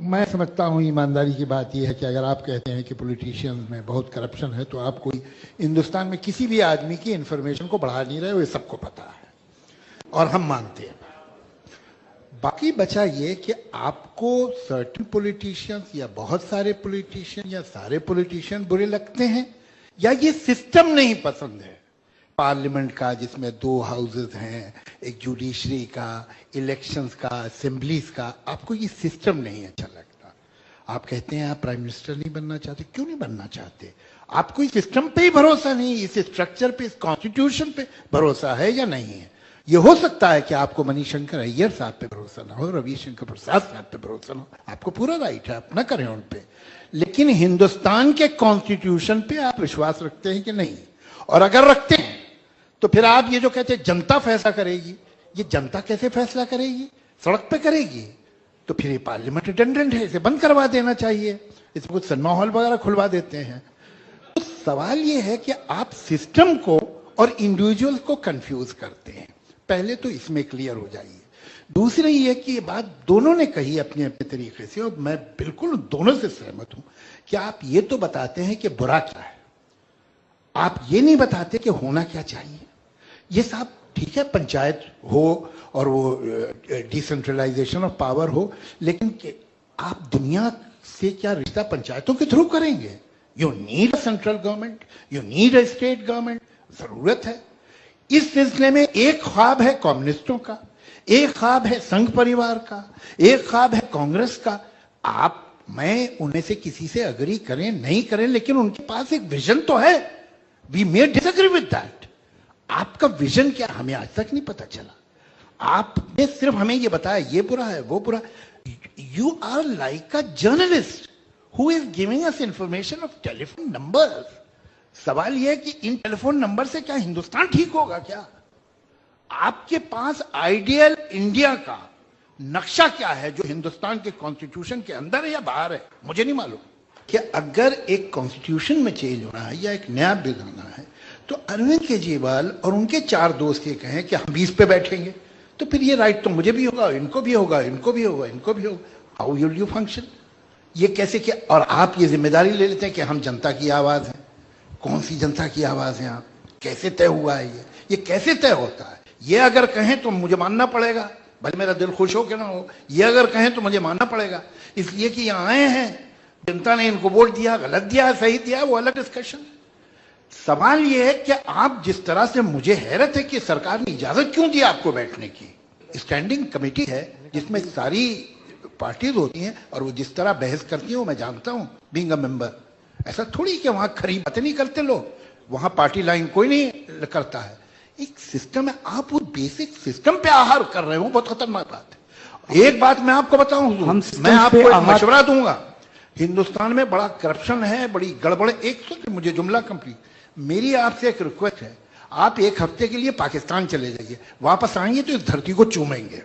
मैं समझता हूँ ईमानदारी की बात यह है कि अगर आप कहते हैं कि पॉलिटिशियंस में बहुत करप्शन है तो आप कोई हिंदुस्तान में किसी भी आदमी की इंफॉर्मेशन को बढ़ा नहीं रहे हो, ये सबको पता है और हम मानते हैं। बाकी बचा ये कि आपको सर्टेन पॉलिटिशियंस या बहुत सारे पॉलिटिशियन या सारे पॉलिटिशियन बुरे लगते हैं या ये सिस्टम नहीं पसंद है पार्लियामेंट का, जिसमें 2 हाउसेस हैं, एक जुडिशरी का, इलेक्शंस का, असेंबलीज का। आपको ये सिस्टम नहीं अच्छा लगता। आप कहते हैं आप प्राइम मिनिस्टर नहीं बनना चाहते। क्यों नहीं बनना चाहते? आपको इस सिस्टम पे ही भरोसा नहीं, इस स्ट्रक्चर पे, इस कॉन्स्टिट्यूशन पे भरोसा है या नहीं है? ये हो सकता है कि आपको मणिशंकर अय्यर साहब पे भरोसा ना हो, रविशंकर प्रसाद साहब पे भरोसा ना हो, आपको पूरा राइट है, अपना करें उन पे। लेकिन हिंदुस्तान के कॉन्स्टिट्यूशन पे आप विश्वास रखते हैं कि नहीं? और अगर रखते हैं तो फिर आप ये जो कहते हैं जनता फैसला करेगी, ये जनता कैसे फैसला करेगी? सड़क पे करेगी। तो फिर ये पार्लियामेंट रिडंडेंट है, इसे बंद करवा देना चाहिए, इसमें कुछ सिनेमा हॉल वगैरह खुलवा देते हैं। तो सवाल ये है कि आप सिस्टम को और इंडिविजुअल को कंफ्यूज करते हैं। पहले तो इसमें क्लियर हो जाइए। दूसरी ये कि ये बात दोनों ने कही अपने अपने तरीके से, और मैं बिल्कुल दोनों से सहमत हूं कि आप ये तो बताते हैं कि बुरा क्या है, आप ये नहीं बताते कि होना क्या चाहिए। ये साहब ठीक है, पंचायत हो और वो डिसेंट्रलाइजेशन ऑफ पावर हो, लेकिन आप दुनिया से क्या रिश्ता पंचायतों के थ्रू करेंगे? You need a central government, you need a state government, जरूरत है। इस सिलसिले में एक ख्वाब है कम्युनिस्टों का, एक ख्वाब है संघ परिवार का, एक ख्वाब है कांग्रेस का। आप मैं उन्हें से किसी से अग्री करें नहीं करें, लेकिन उनके पास एक विजन तो है। We may disagree with that. आपका विजन क्या, हमें आज तक नहीं पता चला। आपने सिर्फ हमें ये बताया ये बुरा है वो बुरा। You are like a journalist who is giving us information of telephone numbers. सवाल यह है कि इन टेलीफोन नंबर से क्या हिंदुस्तान ठीक होगा? क्या आपके पास आइडियल इंडिया का नक्शा क्या है जो हिंदुस्तान के कॉन्स्टिट्यूशन के अंदर है या बाहर है? मुझे नहीं मालूम। कि अगर एक कॉन्स्टिट्यूशन में चेंज होना है या एक नया बिल आना है तो अरविंद केजरीवाल और उनके 4 दोस्त ये कहें कि हम 20 पे बैठेंगे, तो फिर ये राइट तो मुझे भी होगा, इनको भी होगा, इनको भी होगा, इनको भी होगा। How will you function? ये कैसे किया? और आप ये जिम्मेदारी ले लेते हैं कि हम जनता की आवाज हैं। कौन सी जनता की आवाज है? आप कैसे तय हुआ है? ये कैसे तय होता है? ये अगर कहें तो मुझे मानना पड़ेगा, भले मेरा दिल खुश हो कि ना हो। ये अगर कहें तो मुझे मानना पड़ेगा, इसलिए कि यहाँ आए हैं, जनता ने इनको वोट दिया, गलत दिया, सही दिया, वो अलग डिस्कशन। सवाल यह है कि आप जिस तरह से, मुझे हैरत है कि सरकार ने इजाजत क्यों दी आपको बैठने की। स्टैंडिंग कमेटी है जिसमें सारी पार्टीज होती हैं और वो जिस तरह बहस करती हैं वो मैं जानता हूं बीइंग अ मेंबर। ऐसा थोड़ी कि वहां खरी बातें नहीं करते लोग, वहां पार्टी लाइन कोई नहीं करता है। एक सिस्टम है, आप वो बेसिक सिस्टम पे आहार कर रहे हो, बहुत खतरनाक बात है। एक बात मैं आपको बताऊं, मैं आपको एक मशवरा दूंगा। हिंदुस्तान में बड़ा करप्शन है, बड़ी गड़बड़। एक सुन मुझे जुमला कंप्लीट। मेरी आपसे एक रिक्वेस्ट है, आप 1 हफ्ते के लिए पाकिस्तान चले जाइए, वापस आएंगे तो इस धरती को चूमेंगे।